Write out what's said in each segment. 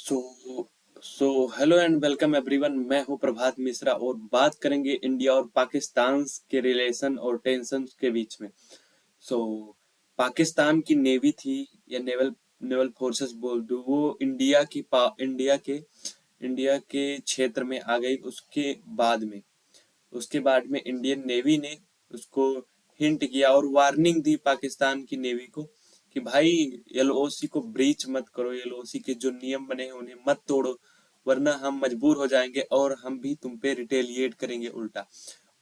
So so hello and welcome everyone. मैं हूं प्रभात मिश्रा और बात करेंगे इंडिया और पाकिस्तान के रिलेशन और टेंशन के बीच में। सो पाकिस्तान की नेवी थी या नेवल नेवल फोर्सेस बोल दूं, वो इंडिया के क्षेत्र में आ गई। उसके बाद में इंडियन नेवी ने उसको हिंट किया और वार्निंग दी पाकिस्तान की नेवी को कि भाई एलओसी को ब्रीच मत करो, एलओसी के जो नियम बने हैं उन्हें मत तोड़ो, वरना हम मजबूर हो जाएंगे और हम भी तुम पे रिटेलिएट करेंगे उल्टा।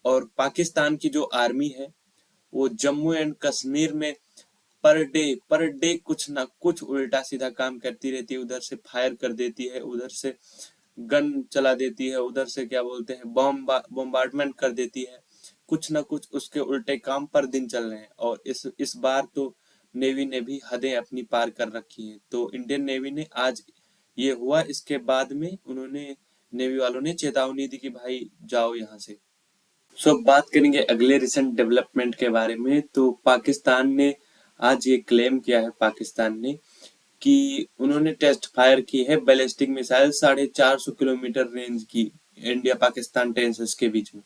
और पाकिस्तान की जो आर्मी है वो जम्मू एंड कश्मीर में पर डे कुछ ना कुछ उल्टा सीधा काम करती रहती है। उधर से फायर कर देती है, उधर से गन चला देती है, उधर से क्या बोलते हैं बॉम्बार्डमेंट कर देती है। कुछ ना कुछ उसके उल्टे काम पर दिन चल रहे हैं और इस बार तो नेवी ने भी हदें अपनी पार कर रखी हैं। तो इंडियन नेवी ने आज ये हुआ, इसके बाद में उन्होंने नेवी वालों ने चेतावनी दी कि भाई जाओ यहाँ से। सो अब बात करेंगे अगले रिसेंट डेवलपमेंट के बारे में। तो पाकिस्तान ने आज ये क्लेम किया है, पाकिस्तान ने, कि उन्होंने टेस्ट फायर की है बैलिस्टिक मिसाइल 450 किलोमीटर रेंज की इंडिया पाकिस्तान टेंसेस के बीच में।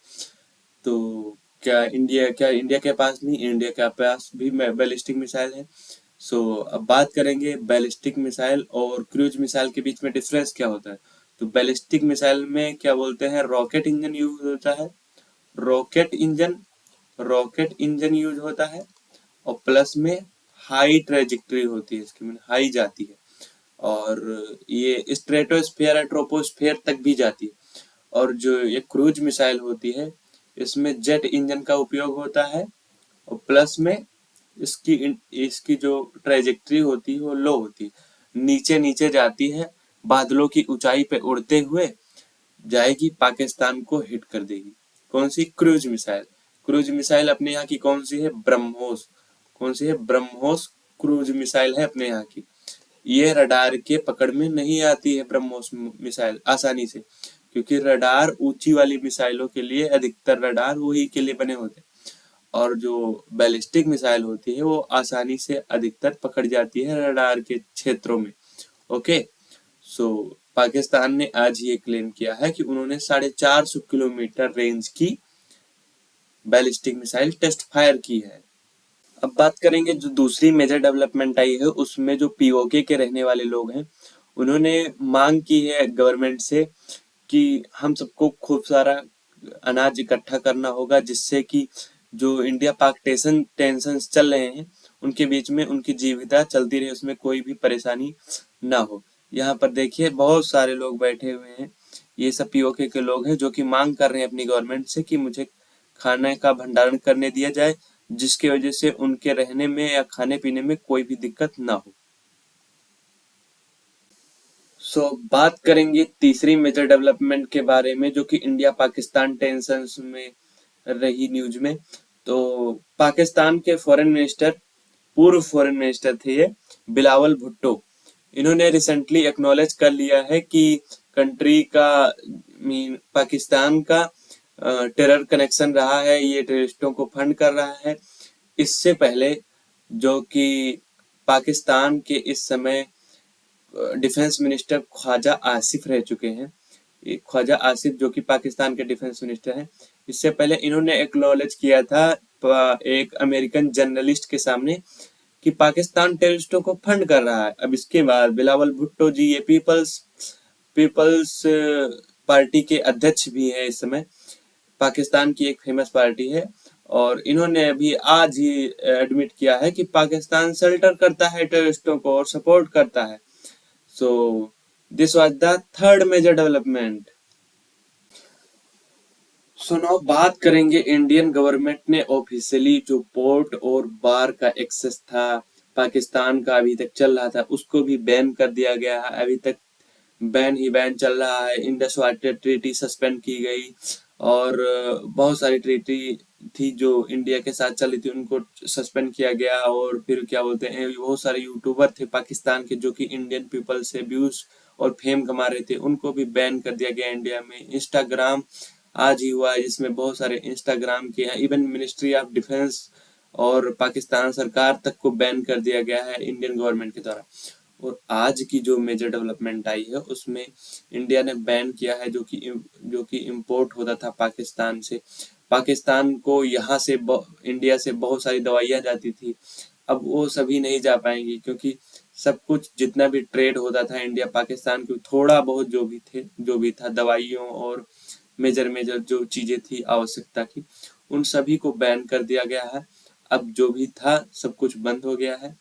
तो क्या इंडिया के पास नहीं, इंडिया के पास भी बैलिस्टिक मिसाइल है। सो अब बात करेंगे बैलिस्टिक मिसाइल और क्रूज मिसाइल के बीच में डिफरेंस क्या होता है। तो बैलिस्टिक मिसाइल में क्या बोलते हैं, rocket engine rocket engine use होता है और प्लस में हाई ट्रेजेक्टरी होती है, इसकी मतलब हाई जाती है और ये स्ट्रेटोस्फेयर ट्रोपोस्फेयर तक भी जाती है। और जो ये क्रूज मिसाइल होती है इसमें जेट इंजन का उपयोग होता है और प्लस में इसकी इसकी जो ट्रेजेक्टरी होती है वो लो होती है, नीचे नीचे जाती है, बादलों की ऊंचाई पे उड़ते हुए जाएगी, पाकिस्तान को हिट कर देगी। कौन सी? Cruise missile. क्रूज मिसाइल अपने यहाँ की कौन सी है? ब्रह्मोस। कौन सी है? ब्रह्मोस क्रूज मिसाइल है अपने यहाँ की। ये रडार के पकड़ में नहीं आती है ब्रह्मोस मिसाइल आसानी से, क्योंकि रडार ऊंची वाली मिसाइलों के लिए, अधिकतर रडार वही के लिए बने होते हैं। और जो बैलिस्टिक मिसाइल होती है वो आसानी से अधिकतर पकड़ जाती है रडार के क्षेत्रों में। ओके। सो पाकिस्तान ने आज ये क्लेम किया है कि उन्होंने 450 किलोमीटर रेंज की बैलिस्टिक मिसाइल टेस्ट फायर की है। अब बात करेंगे जो दूसरी मेजर डेवलपमेंट आई है, उसमें जो पीओके के रहने वाले लोग हैं उन्होंने मांग की है गवर्नमेंट से कि हम सबको खूब सारा अनाज इकट्ठा करना होगा, जिससे कि जो इंडिया पाक टेंशन चल रहे हैं उनके बीच में उनकी जीविका चलती रहे, उसमें कोई भी परेशानी ना हो। यहाँ पर देखिए बहुत सारे लोग बैठे हुए हैं, ये सब पीओके के लोग हैं जो कि मांग कर रहे हैं अपनी गवर्नमेंट से कि मुझे खाने का भंडारण करने दिया जाए, जिसकी वजह से उनके रहने में या खाने पीने में कोई भी दिक्कत ना हो। बात करेंगे तीसरी मेजर डेवलपमेंट के बारे में, जो कि इंडिया पाकिस्तान टेंशंस में रही न्यूज में। तो पाकिस्तान के पूर्व फॉरेन मिनिस्टर थे ये, बिलावल भुट्टो। इन्होंने रिसेंटली एक्नॉलेज कर लिया है कि कंट्री का पाकिस्तान का टेरर कनेक्शन रहा है, ये टेररिस्टों को फंड कर रहा है। इससे पहले जो कि पाकिस्तान के इस समय डिफेंस मिनिस्टर ख्वाजा आसिफ रह चुके हैं, ख्वाजा आसिफ जो कि पाकिस्तान के डिफेंस मिनिस्टर हैं। इससे पहले इन्होंने एक्नॉलेज किया था एक अमेरिकन जर्नलिस्ट के सामने कि पाकिस्तान टेररिस्टों को फंड कर रहा है। अब इसके बाद बिलावल भुट्टो जी, ये पीपल्स पार्टी के अध्यक्ष भी हैं इस समय, पाकिस्तान की एक फेमस पार्टी है, और इन्होंने अभी आज ही एडमिट किया है कि पाकिस्तान शेल्टर करता है टेररिस्टों को और सपोर्ट करता है। So this was the third major development. Now बात करेंगे, इंडियन गवर्नमेंट ने ऑफिशियली जो पोर्ट और बार का एक्सेस था पाकिस्तान का अभी तक चल रहा था, उसको भी बैन कर दिया गया है। अभी तक बैन ही बैन चल रहा है। इंडस वाटर ट्रीटी सस्पेंड की गई और बहुत सारी ट्रीटी थी जो इंडिया के साथ चली थी, उनको सस्पेंड किया गया। और फिर क्या बोलते हैं, बहुत सारे यूट्यूबर थे पाकिस्तान के जो कि इंडियन पीपल से व्यूज और फेम कमा रहे थे, उनको भी बैन कर दिया गया इंडिया में। इंस्टाग्राम आज ही हुआ है जिसमें बहुत सारे इंस्टाग्राम के हैं, इवन मिनिस्ट्री ऑफ डिफेंस और पाकिस्तान सरकार तक को बैन कर दिया गया है इंडियन गवर्नमेंट के द्वारा। और आज की जो मेजर डेवलपमेंट आई है उसमें इंडिया ने बैन किया है जो कि इंपोर्ट होता था पाकिस्तान से। पाकिस्तान को यहाँ से इंडिया से बहुत सारी दवाइयाँ जाती थी, अब वो सभी नहीं जा पाएंगी क्योंकि सब कुछ जितना भी ट्रेड होता था इंडिया पाकिस्तान को, थोड़ा बहुत जो भी था दवाइयों और मेजर मेजर जो चीजें थी आवश्यकता की, उन सभी को बैन कर दिया गया है। अब जो भी था सब कुछ बंद हो गया है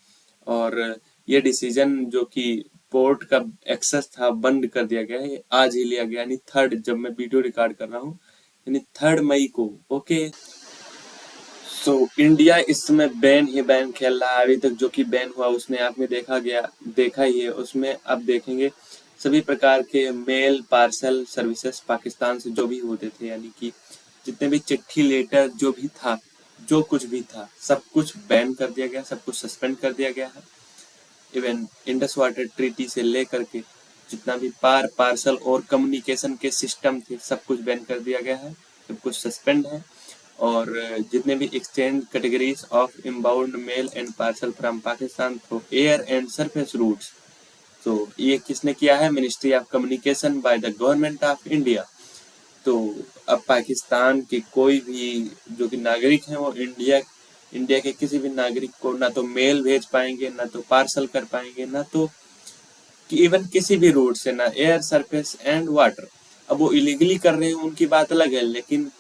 और ये डिसीजन जो कि पोर्ट का एक्सेस था बंद कर दिया गया है, ये आज ही लिया गया, यानी 3rd, जब मैं वीडियो रिकॉर्ड कर रहा हूँ यानी 3rd मई को। ओके, सो इंडिया इस समय बैन खेल रहा है। अभी तक जो कि बैन हुआ उसमें आपने देखा ही है। उसमें अब देखेंगे सभी प्रकार के मेल पार्सल सर्विसेज पाकिस्तान से जो भी होते थे, यानी कि जितने भी चिट्ठी लेटर जो भी था, जो कुछ भी था, सब कुछ बैन कर दिया गया, सब कुछ सस्पेंड कर दिया गया है। इवन इंडस वाटर ट्रीटी से लेकर के जितना भी पार्सल और कम्युनिकेशन के सिस्टम थे सब कुछ बैन कर दिया गया है, सब कुछ सस्पेंड है। और जितने भी exchange categories of inbound mail and parcel from Pakistan through air and surface routes, तो ये किसने किया है? Ministry of communication by the government of India. तो अब पाकिस्तान के कोई भी जो कि नागरिक हैं वो इंडिया के किसी भी नागरिक को ना तो मेल भेज पाएंगे, ना तो पार्सल कर पाएंगे, ना तो कि इवन किसी भी रूट से, ना एयर, सरफेस एंड वाटर। अब वो इलीगली कर रहे हैं उनकी बात अलग है, लेकिन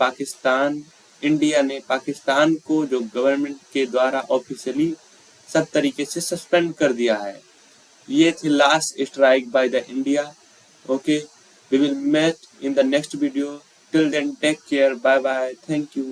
इंडिया ने पाकिस्तान को जो गवर्नमेंट के द्वारा ऑफिशियली सब तरीके से सस्पेंड कर दिया है। ये थी last strike by the India. Okay, we will met in the next video. Till then take care, bye bye, thank you.